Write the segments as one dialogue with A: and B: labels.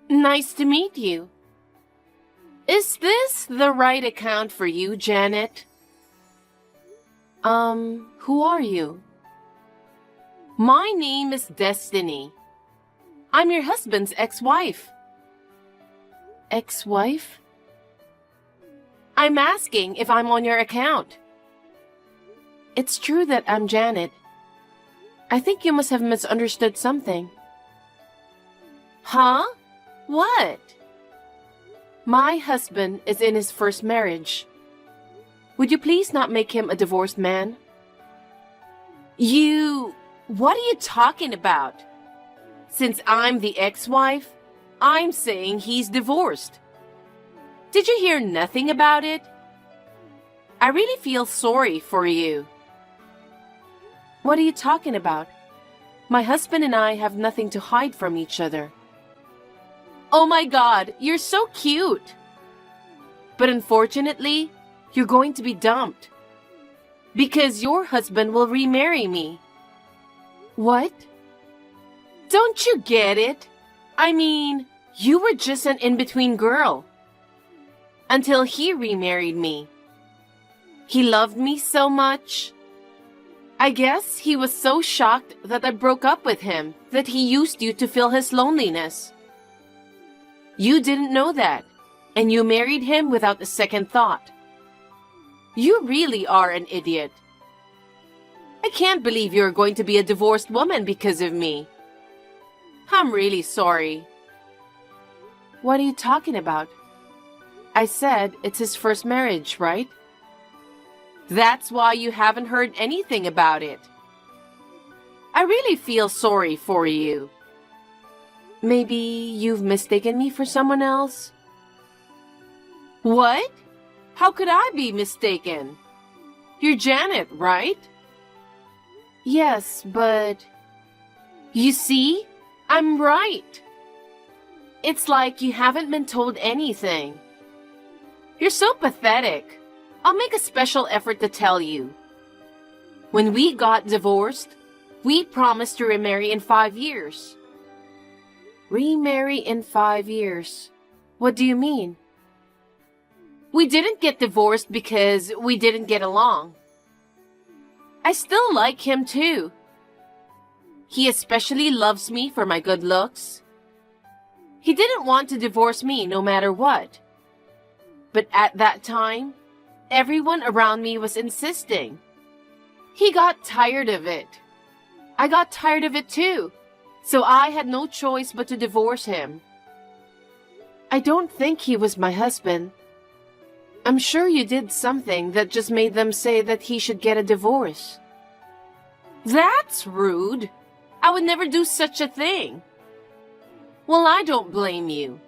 A: Nice to meet you. Is this the right account for you, Janet? Who are you? My name is Destiny. I'm your husband's ex-wife. Ex-wife? I'm asking if I'm on your account. It's true that I'm Janet. I think you must have misunderstood something. Huh? What? My husband is in his first marriage. Would you please not make him a divorced man? What are you talking about? Since I'm the ex-wife, I'm saying he's divorced. Did you hear nothing about it? I really feel sorry for you. What are you talking about? My husband and I have nothing to hide from each other. Oh my God, you're so cute. But unfortunately, you're going to be dumped. Because your husband will remarry me. What? Don't you get it? I mean, you were just an in-between girl. Until he remarried me. He loved me so much. I guess he was so shocked that I broke up with him that he used you to fill his loneliness. You didn't know that, and you married him without a second thought. You really are an idiot. I can't believe you're going to be a divorced woman because of me. I'm really sorry. What are you talking about? I said it's his first marriage, right? That's why you haven't heard anything about it. I really feel sorry for you. Maybe you've mistaken me for someone else? What? How could I be mistaken? You're Janet, right? Yes, but... You see? I'm right. It's like you haven't been told anything. You're so pathetic. I'll make a special effort to tell you. When we got divorced, we promised to remarry in 5 years. Remarry in 5 years? What do you mean? We didn't get divorced because we didn't get along. I still like him too. He especially loves me for my good looks. He didn't want to divorce me no matter what. But at that time, everyone around me was insisting. He got tired of it. I got tired of it too, so I had no choice but to divorce him. I don't think he was my husband. I'm sure you did something that just made them say that he should get a divorce. That's rude. I would never do such a thing. Well, I don't blame you.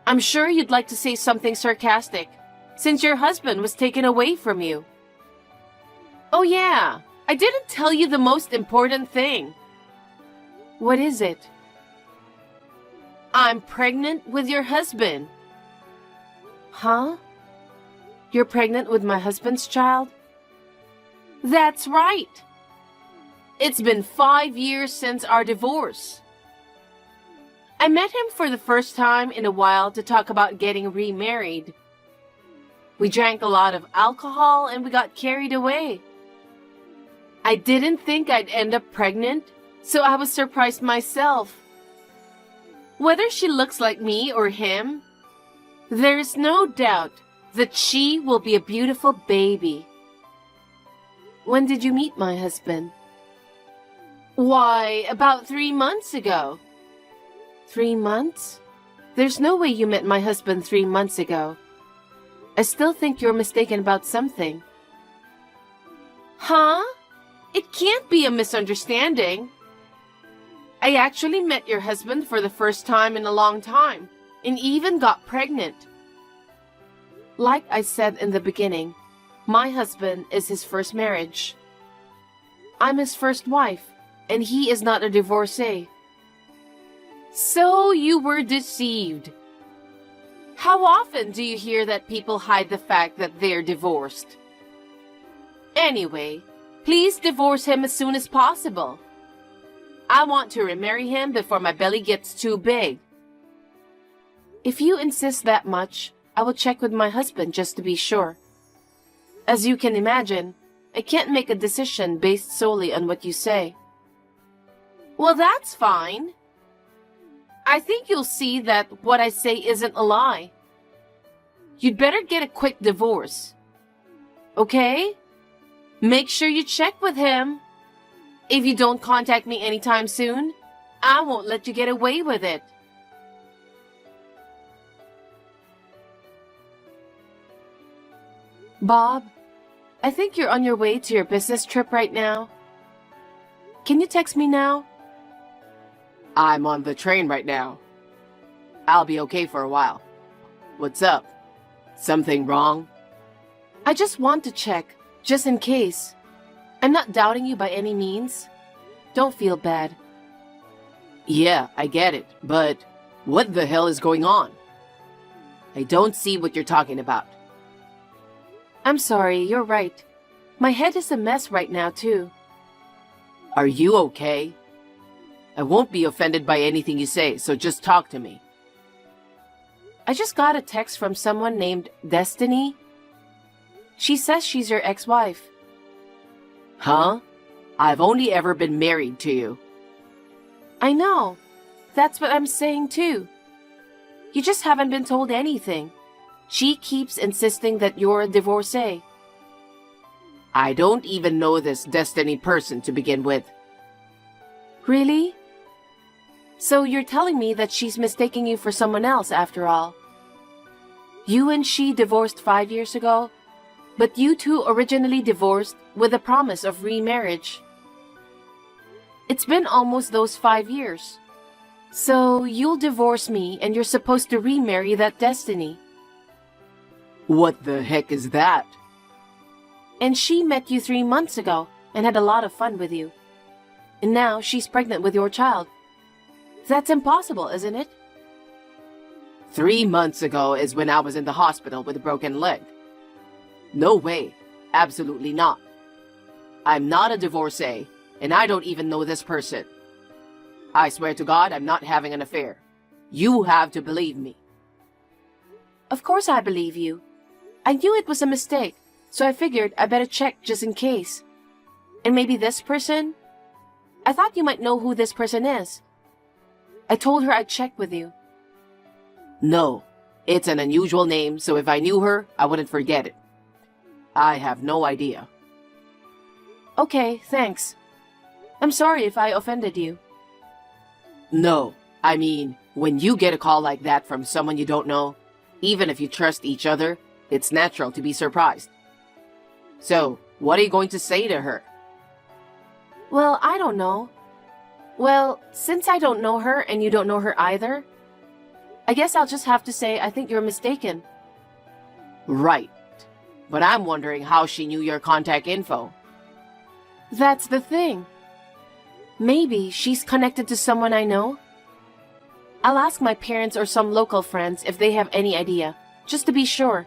A: I'm sure you'd like to say something sarcastic, since your husband was taken away from you. Oh yeah, I didn't tell you the most important thing. What is it? I'm pregnant with your husband. Huh? You're pregnant with my husband's child? That's right. It's been 5 years since our divorce. I met him for the first time in a while to talk about getting remarried. We drank a lot of alcohol and we got carried away. I didn't think I'd end up pregnant, so I was surprised myself. Whether she looks like me or him, there's no doubt that she will be a beautiful baby. When did you meet my husband? Why, about 3 months ago. 3 months? There's no way you met my husband 3 months ago. I still think you're mistaken about something. Huh? It can't be a misunderstanding. I actually met your husband for the first time in a long time, and even got pregnant. Like I said in the beginning, my husband is his first marriage. I'm his first wife, and he is not a divorcee. So you were deceived. How often do you hear that people hide the fact that they're divorced? Anyway, please divorce him as soon as possible. I want to remarry him before my belly gets too big. If you insist that much, I will check with my husband just to be sure. As you can imagine, I can't make a decision based solely on what you say. Well, that's fine. I think you'll see that what I say isn't a lie. You'd better get a quick divorce. Okay? Make sure you check with him. If you don't contact me anytime soon, I won't let you get away with it. Bob, I think you're on your way to your business trip right now. Can you text me now? I'm on the train right now. I'll be okay for a while. What's up? Something wrong? I just want to check, just in case. I'm not doubting you by any means. Don't feel bad. Yeah, I get it, but what the hell is going on? I don't see what you're talking about. I'm sorry, you're right. My head is a mess right now, too. Are you okay? I won't be offended by anything you say, so just talk to me. I just got a text from someone named Destiny. She says she's your ex-wife. Huh? I've only ever been married to you. I know. That's what I'm saying, too. You just haven't been told anything. She keeps insisting that you're a divorcee. I don't even know this Destiny person to begin with. Really? So you're telling me that she's mistaking you for someone else after all? You and she divorced 5 years ago, but you two originally divorced with a promise of remarriage. It's been almost those 5 years. So you'll divorce me and you're supposed to remarry that Destiny. What the heck is that? And she met you 3 months ago and had a lot of fun with you. And now she's pregnant with your child. That's impossible, isn't it? 3 months ago is when I was in the hospital with a broken leg. No way. Absolutely not. I'm not a divorcee, and I don't even know this person. I swear to God, I'm not having an affair. You have to believe me. Of course I believe you. I knew it was a mistake, so I figured I better check just in case. And maybe this person? I thought you might know who this person is. I told her I'd check with you. No, it's an unusual name, so if I knew her, I wouldn't forget it. I have no idea. Okay, thanks. I'm sorry if I offended you. No, I mean, when you get a call like that from someone you don't know, even if you trust each other, it's natural to be surprised. So, what are you going to say to her? Well, I don't know. Well, since I don't know her and you don't know her either, I guess I'll just have to say I think you're mistaken. Right. But I'm wondering how she knew your contact info. That's the thing. Maybe she's connected to someone I know. I'll ask my parents or some local friends if they have any idea, just to be sure.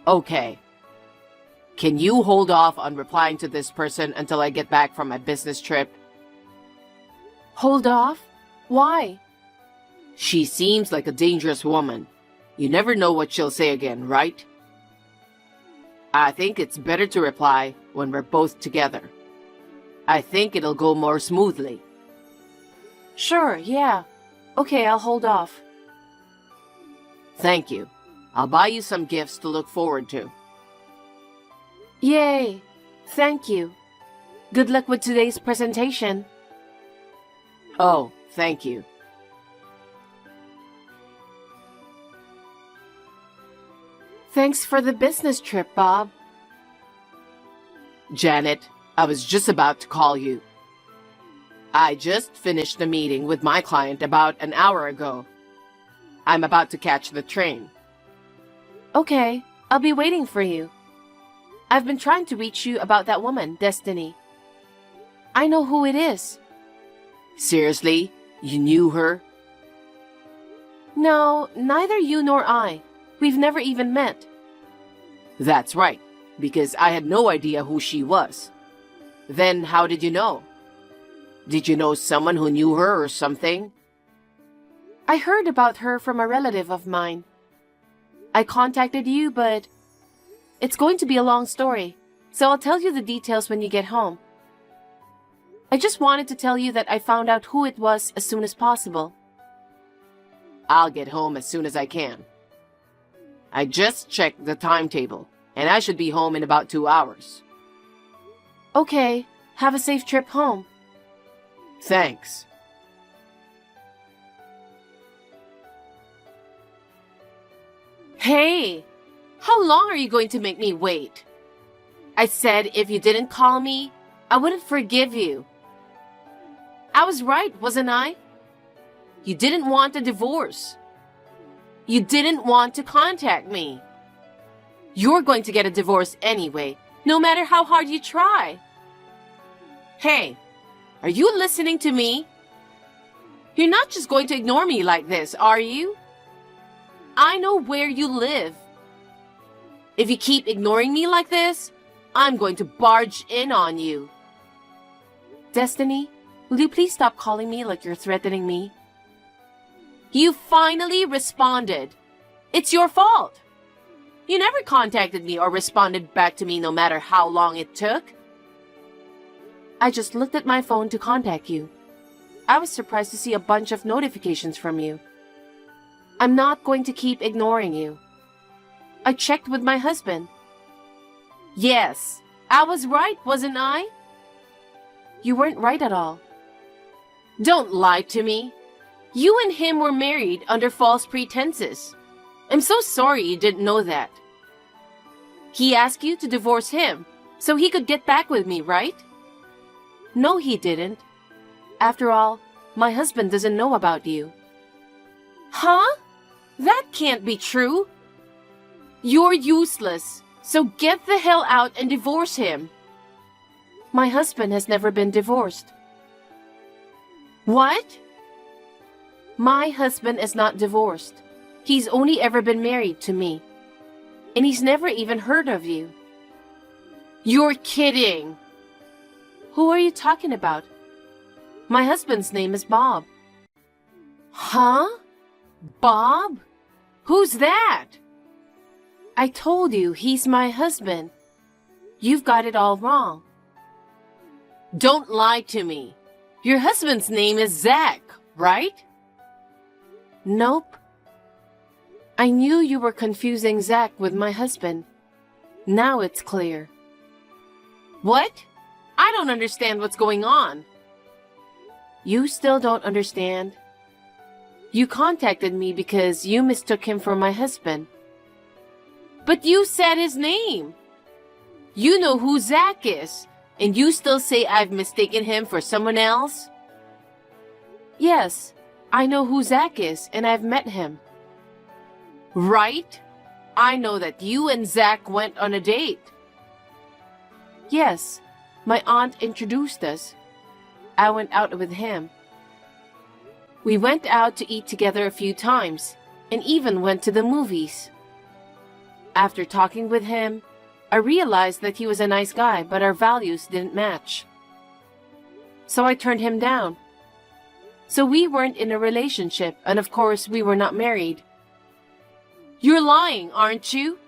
A: Okay. Can you hold off on replying to this person until I get back from my business trip? Hold off? Why? She seems like a dangerous woman. You never know what she'll say again, right? I think it's better to reply when we're both together. I think it'll go more smoothly. Sure, yeah. Okay, I'll hold off. Thank you. I'll buy you some gifts to look forward to. Yay! Thank you. Good luck with today's presentation. Oh, thank you. Thanks for the business trip, Bob. Janet, I was just about to call you. I just finished a meeting with my client about an hour ago. I'm about to catch the train. Okay, I'll be waiting for you. I've been trying to reach you about that woman, Destiny. I know who it is. Seriously? You knew her? No, neither you nor I. We've never even met. That's right, because I had no idea who she was. Then how did you know? Did you know someone who knew her or something? I heard about her from a relative of mine. I contacted you, but it's going to be a long story, so I'll tell you the details when you get home. I just wanted to tell you that I found out who it was as soon as possible. I'll get home as soon as I can. I just checked the timetable, and I should be home in about 2 hours. Okay, have a safe trip home. Thanks. Hey, how long are you going to make me wait? I said if you didn't call me, I wouldn't forgive you. I was right, wasn't I? You didn't want a divorce. You didn't want to contact me. You're going to get a divorce anyway, no matter how hard you try. Hey, are you listening to me? You're not just going to ignore me like this, are you? I know where you live. If you keep ignoring me like this, I'm going to barge in on you. Destiny, will you please stop calling me like you're threatening me? You finally responded. It's your fault. You never contacted me or responded back to me no matter how long it took. I just looked at my phone to contact you. I was surprised to see a bunch of notifications from you. I'm not going to keep ignoring you. I checked with my husband. Yes, I was right, wasn't I? You weren't right at all. Don't lie to me. You and him were married under false pretenses. I'm so sorry you didn't know that. He asked you to divorce him so he could get back with me, right? No, he didn't. After all, my husband doesn't know about you. Huh? That can't be true. You're useless, so get the hell out and divorce him. My husband has never been divorced. What? My husband is not divorced. He's only ever been married to me. And he's never even heard of you. You're kidding. Who are you talking about? My husband's name is Bob. Huh? Bob? Who's that? I told you he's my husband. You've got it all wrong. Don't lie to me. Your husband's name is Zach, right? Nope. I knew you were confusing Zach with my husband. Now it's clear. What? I don't understand what's going on. You still don't understand? You contacted me because you mistook him for my husband. But you said his name. You know who Zach is, and you still say I've mistaken him for someone else? Yes, I know who Zach is, and I've met him. Right? I know that you and Zach went on a date. Yes, my aunt introduced us. I went out with him. We went out to eat together a few times, and even went to the movies. After talking with him, I realized that he was a nice guy, but our values didn't match. So I turned him down. So we weren't in a relationship, and of course we were not married. You're lying, aren't you?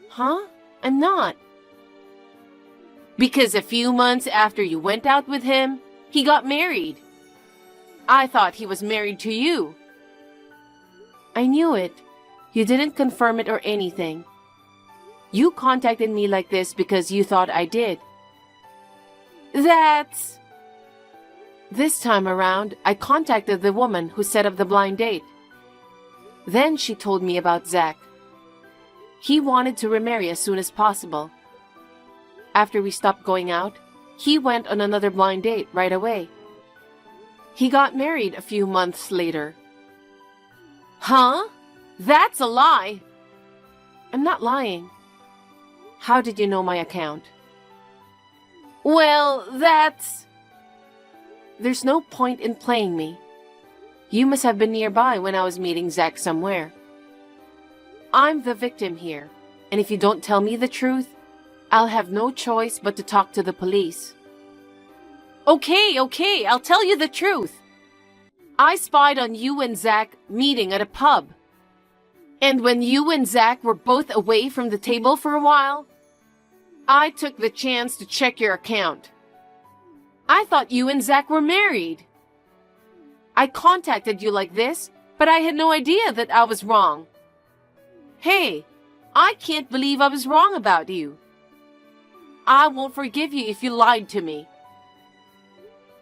A: Huh? I'm not. Because a few months after you went out with him, he got married. I thought he was married to you. I knew it. You didn't confirm it or anything. You contacted me like this because you thought I did. That's... This time around, I contacted the woman who set up the blind date. Then she told me about Zach. He wanted to remarry as soon as possible. After we stopped going out, he went on another blind date right away. He got married a few months later. Huh? That's a lie. I'm not lying. How did you know my account? Well, that's... There's no point in playing me. You must have been nearby when I was meeting Zach somewhere. I'm the victim here, and if you don't tell me the truth, I'll have no choice but to talk to the police. Okay, I'll tell you the truth. I spied on you and Zach meeting at a pub. And when you and Zach were both away from the table for a while, I took the chance to check your account. I thought you and Zach were married. I contacted you like this, but I had no idea that I was wrong. Hey, I can't believe I was wrong about you. I won't forgive you if you lied to me.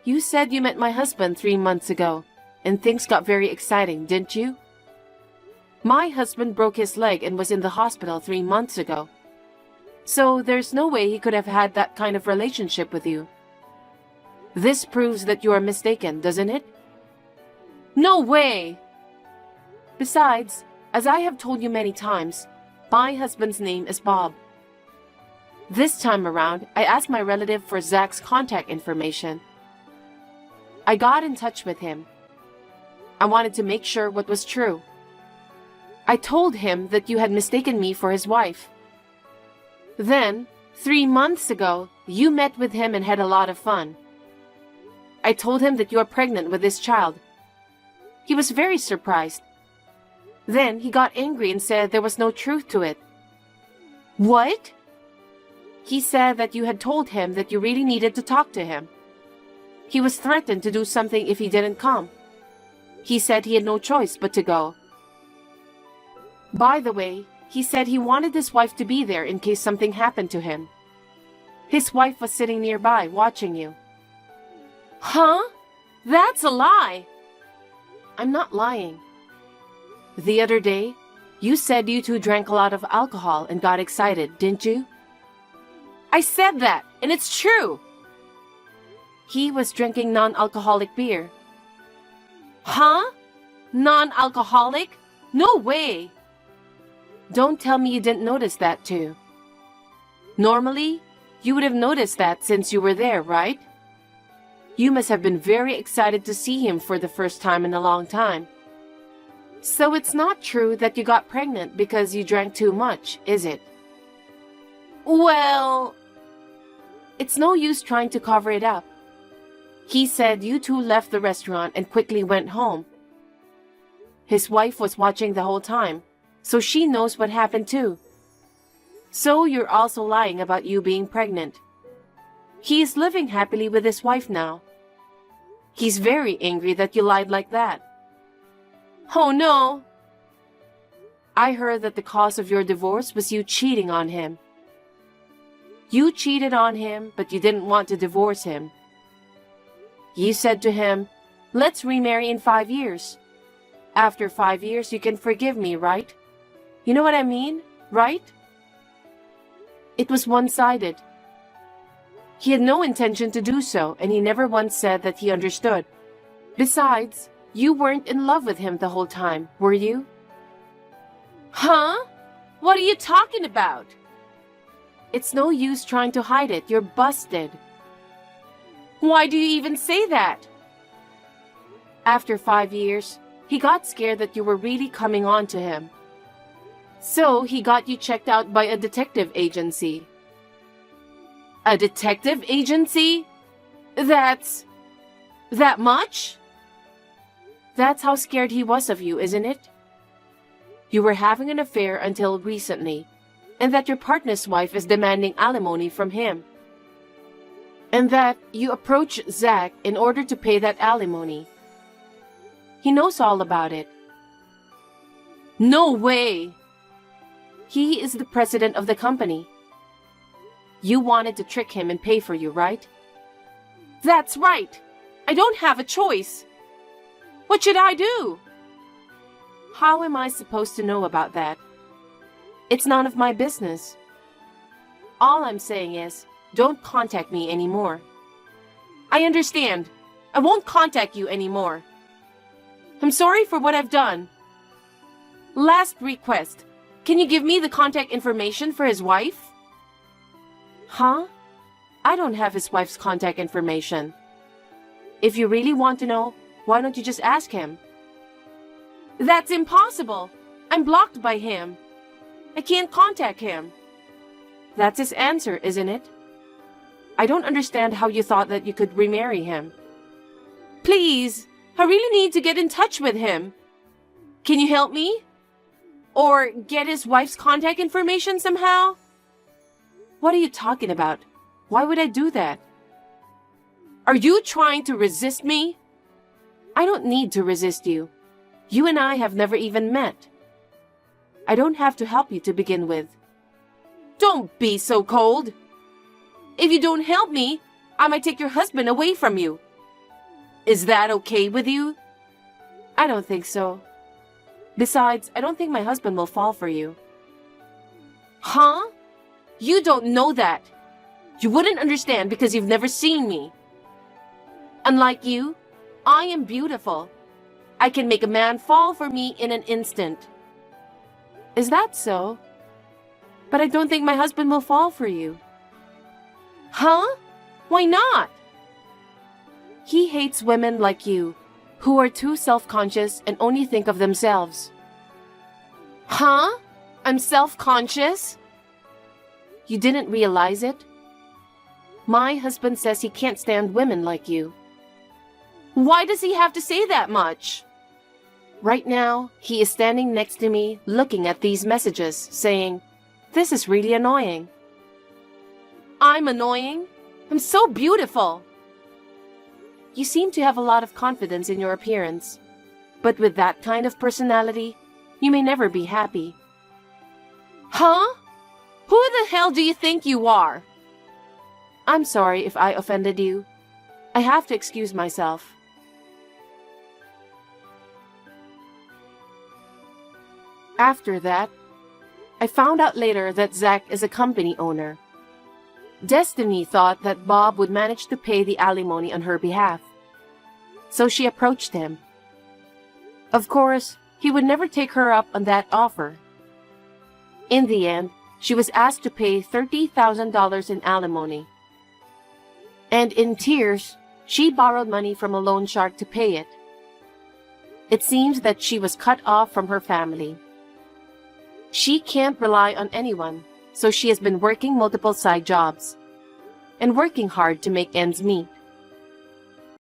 A: You said you met my husband 3 months ago, and things got very exciting, didn't you? My husband broke his leg and was in the hospital 3 months ago. So there's no way he could have had that kind of relationship with you. This proves that you are mistaken, doesn't it? No way! Besides, as I have told you many times, my husband's name is Bob. This time around, I asked my relative for Zach's contact information. I got in touch with him. I wanted to make sure what was true. I told him that you had mistaken me for his wife. Then, 3 months ago, you met with him and had a lot of fun. I told him that you are pregnant with this child. He was very surprised. Then he got angry and said there was no truth to it. What? He said that you had told him that you really needed to talk to him. He was threatened to do something if he didn't come. He said he had no choice but to go. By the way, he said he wanted his wife to be there in case something happened to him. His wife was sitting nearby watching you. Huh? That's a lie! I'm not lying. The other day, you said you two drank a lot of alcohol and got excited, didn't you? I said that, and it's true! He was drinking non-alcoholic beer. Huh? Non-alcoholic? No way! Don't tell me you didn't notice that too. Normally, you would have noticed that since you were there, right? You must have been very excited to see him for the first time in a long time. So it's not true that you got pregnant because you drank too much, is it? Well, it's no use trying to cover it up. He said you two left the restaurant and quickly went home. His wife was watching the whole time, so she knows what happened too. So you're also lying about you being pregnant. He is living happily with his wife now. He's very angry that you lied like that. Oh no! I heard that the cause of your divorce was you cheating on him. You cheated on him, but you didn't want to divorce him. You said to him, "Let's remarry in 5 years. After 5 years, you can forgive me, right? You know what I mean, right?" It was one-sided. He had no intention to do so, and he never once said that he understood. Besides, you weren't in love with him the whole time, were you? Huh? What are you talking about? It's no use trying to hide it. You're busted. Why do you even say that? After 5 years, he got scared that you were really coming on to him. So he got you checked out by a detective agency. A detective agency? That's that much? That's how scared he was of you, isn't it? You were having an affair until recently, and that your partner's wife is demanding alimony from him. And that you approached Zach in order to pay that alimony. He knows all about it. No way! He is the president of the company. You wanted to trick him and pay for you, right? That's right! I don't have a choice! What should I do? How am I supposed to know about that? It's none of my business. All I'm saying is, don't contact me anymore. I understand. I won't contact you anymore. I'm sorry for what I've done. Last request. Can you give me the contact information for his wife? Huh? I don't have his wife's contact information. If you really want to know, why don't you just ask him? That's impossible. I'm blocked by him. I can't contact him. That's his answer, isn't it? I don't understand how you thought that you could remarry him. Please, I really need to get in touch with him. Can you help me? Or get his wife's contact information somehow? What are you talking about? Why would I do that? Are you trying to resist me? I don't need to resist you. You and I have never even met. I don't have to help you to begin with. Don't be so cold. If you don't help me, I might take your husband away from you. Is that okay with you? I don't think so. Besides, I don't think my husband will fall for you. Huh? You don't know that. You wouldn't understand because you've never seen me. Unlike you, I am beautiful. I can make a man fall for me in an instant. Is that so? But I don't think my husband will fall for you. Huh? Why not? He hates women like you, who are too self-conscious and only think of themselves. Huh? I'm self-conscious? You didn't realize it? My husband says he can't stand women like you. Why does he have to say that much? Right now, he is standing next to me looking at these messages, saying, "This is really annoying." I'm annoying? I'm so beautiful. You seem to have a lot of confidence in your appearance. But with that kind of personality, you may never be happy. Huh? Who the hell do you think you are? I'm sorry if I offended you. I have to excuse myself. After that, I found out later that Zach is a company owner. Destiny thought that Bob would manage to pay the alimony on her behalf. So she approached him. Of course, he would never take her up on that offer. In the end, she was asked to pay $30,000 in alimony. And in tears, she borrowed money from a loan shark to pay it. It seems that she was cut off from her family. She can't rely on anyone, so she has been working multiple side jobs and working hard to make ends meet.